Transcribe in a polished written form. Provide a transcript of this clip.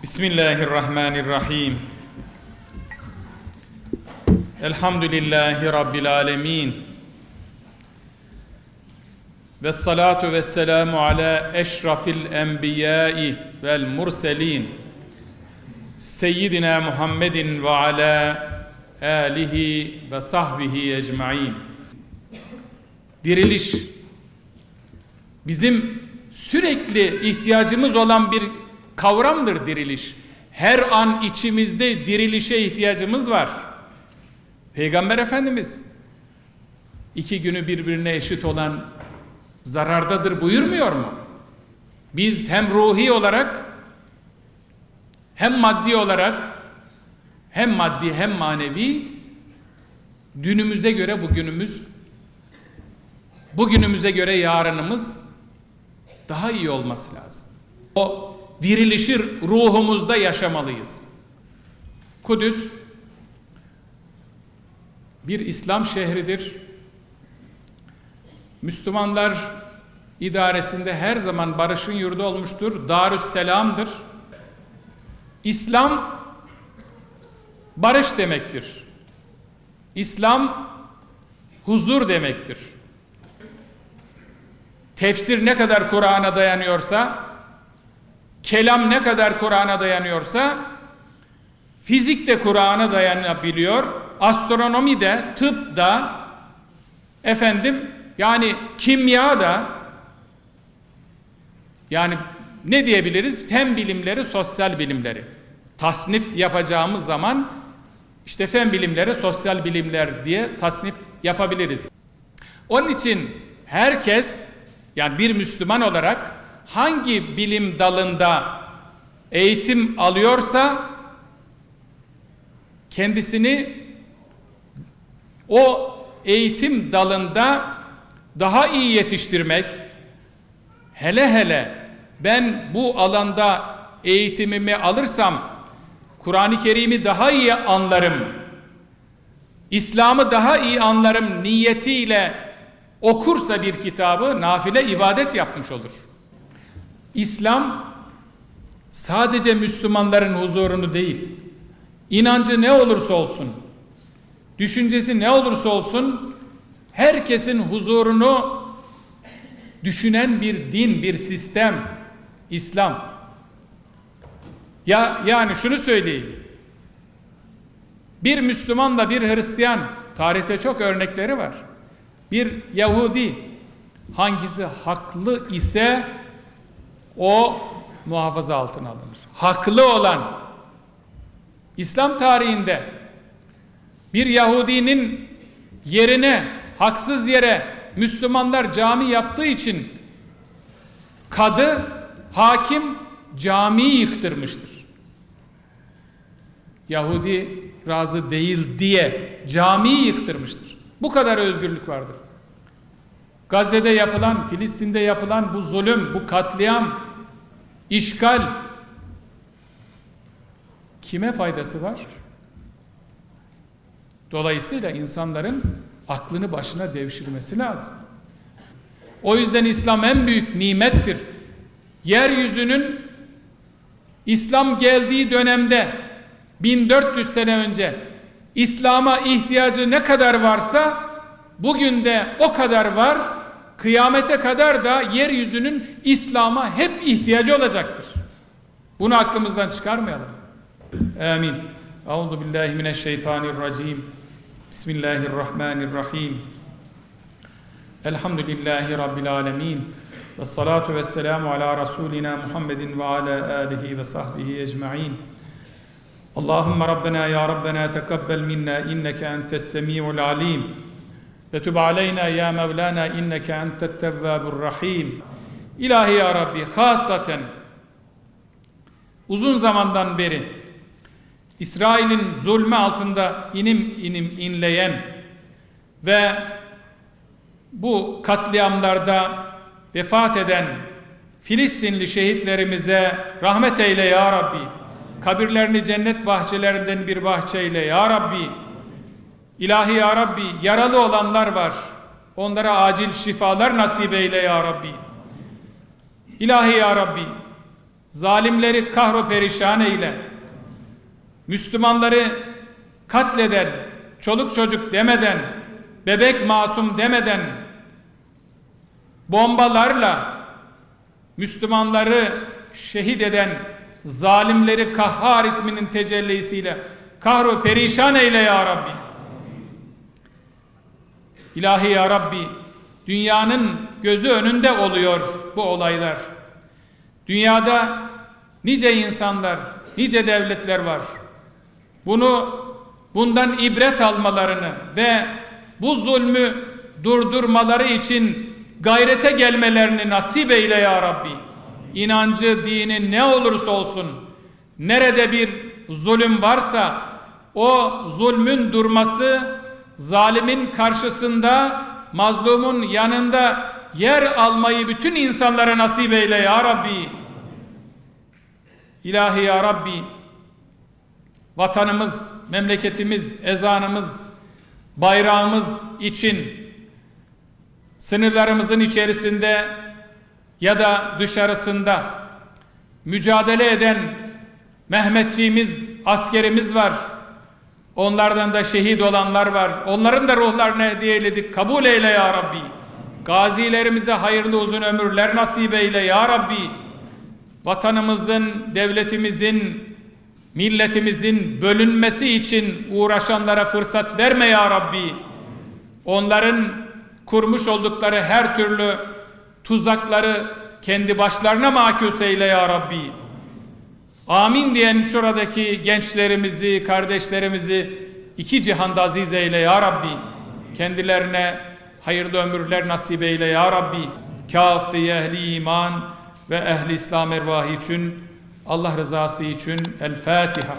Bismillahirrahmanirrahim. Elhamdülillahi Rabbil alemin. Vessalatu vesselamu ala eşrafil enbiyai vel murselin. Seyyidina Muhammedin ve ala alihi ve sahbihi ecmaîn. Diriliş bizim sürekli ihtiyacımız olan bir kavramdır diriliş. Her an içimizde dirilişe ihtiyacımız var. Peygamber Efendimiz 2 günü birbirine eşit olan zarardadır buyurmuyor mu? Biz hem ruhi olarak hem maddi olarak hem maddi hem manevi dünümüze göre bugünümüze göre yarınımız daha iyi olması lazım. O dirilişi ruhumuzda yaşamalıyız. Kudüs bir İslam şehridir. Müslümanlar idaresinde her zaman barışın yurdu olmuştur. Darüsselam'dır. İslam barış demektir. İslam huzur demektir. Tefsir ne kadar Kur'an'a dayanıyorsa, kelam ne kadar Kur'an'a dayanıyorsa, fizik de Kur'an'a dayanabiliyor, astronomi de, tıp da, yani kimya da, yani ne diyebiliriz? Fen bilimleri, sosyal bilimleri. Tasnif yapacağımız zaman işte fen bilimleri, sosyal bilimler diye tasnif yapabiliriz. Onun için herkes, yani bir Müslüman olarak hangi bilim dalında eğitim alıyorsa kendisini o eğitim dalında daha iyi yetiştirmek, hele ben bu alanda eğitimimi alırsam Kur'an-ı Kerim'i daha iyi anlarım, İslam'ı daha iyi anlarım niyetiyle okursa bir kitabı nafile ibadet yapmış olur. İslam sadece Müslümanların huzurunu değil, inancı ne olursa olsun, düşüncesi ne olursa olsun, herkesin huzurunu düşünen bir din, bir sistem, İslam. Yani şunu söyleyeyim, bir Müslümanla bir Hristiyan, tarihte çok örnekleri var. Bir Yahudi, hangisi haklı ise o muhafaza altına alınır. Haklı olan, İslam tarihinde bir Yahudinin yerine, haksız yere Müslümanlar cami yaptığı için kadı, hakim camiyi yıktırmıştır. Yahudi razı değil diye camiyi yıktırmıştır. Bu kadar özgürlük vardır. Gazze'de yapılan, Filistin'de yapılan bu zulüm, bu katliam, işgal kime faydası var? Dolayısıyla insanların aklını başına devşirmesi lazım. O yüzden İslam en büyük nimettir. Yeryüzünün İslam geldiği dönemde 1400 sene önce İslam'a ihtiyacı ne kadar varsa bugün de o kadar var. Kıyamete kadar da yeryüzünün İslam'a hep ihtiyacı olacaktır. Bunu aklımızdan çıkarmayalım. Amin. Euzu billahi mineşşeytanirracim. Bismillahirrahmanirrahim. Elhamdülillahi Rabbil alemin. Vessalatu vesselamu ala Resulina Muhammedin ve ala alihi ve sahbihi ecmaîn. Allahümme Rabbena ya Rabbena teqabbel minna inneke entes semi'ul alim. Ve tub aleyna ya Mevlana inneke entet tevvabur rahim. İlahi ya Rabbi, hasaten uzun zamandan beri İsrail'in zulmü altında inim inleyen ve bu katliamlarda vefat eden Filistinli şehitlerimize rahmet eyle ya Rabbi. Kabirlerini cennet bahçelerinden bir bahçeyle ya Rabbi. İlahi ya Rabbi, yaralı olanlar var. Onlara acil şifalar nasip eyle ya Rabbi. İlahi ya Rabbi, zalimleri kahru perişan eyle. Müslümanları katleden, çoluk çocuk demeden, bebek masum demeden, bombalarla Müslümanları şehit eden zalimleri Kahhar isminin tecellisiyle kahru perişan eyle ya Rabbi. İlahi ya Rabbi, dünyanın gözü önünde oluyor bu olaylar. Dünyada nice insanlar, nice devletler var. Bundan ibret almalarını ve bu zulmü durdurmaları için gayrete gelmelerini nasip eyle ya Rabbi. İnancı, dini ne olursa olsun, nerede bir zulüm varsa o zulmün durması, zalimin karşısında, mazlumun yanında yer almayı bütün insanlara nasip eyle ya Rabbi. İlahi ya Rabbi, vatanımız, memleketimiz, ezanımız, bayrağımız için sınırlarımızın içerisinde ya da dışarısında mücadele eden Mehmetçiğimiz, askerimiz var. Onlardan da şehit olanlar var. Onların da ruhlarını hediye eyledik. Kabul eyle ya Rabbi. Gazilerimize hayırlı uzun ömürler nasip eyle ya Rabbi. Vatanımızın, devletimizin, milletimizin bölünmesi için uğraşanlara fırsat verme ya Rabbi. Onların kurmuş oldukları her türlü tuzakları kendi başlarına mahkus eyle ya Rabbi. Amin diyen şuradaki gençlerimizi, kardeşlerimizi iki cihanda aziz eyle ya Rabbi. Kendilerine hayırlı ömürler nasip eyle ya Rabbi. Kâfi ehli iman ve ehli İslam ervahı için, Allah rızası için El Fatiha.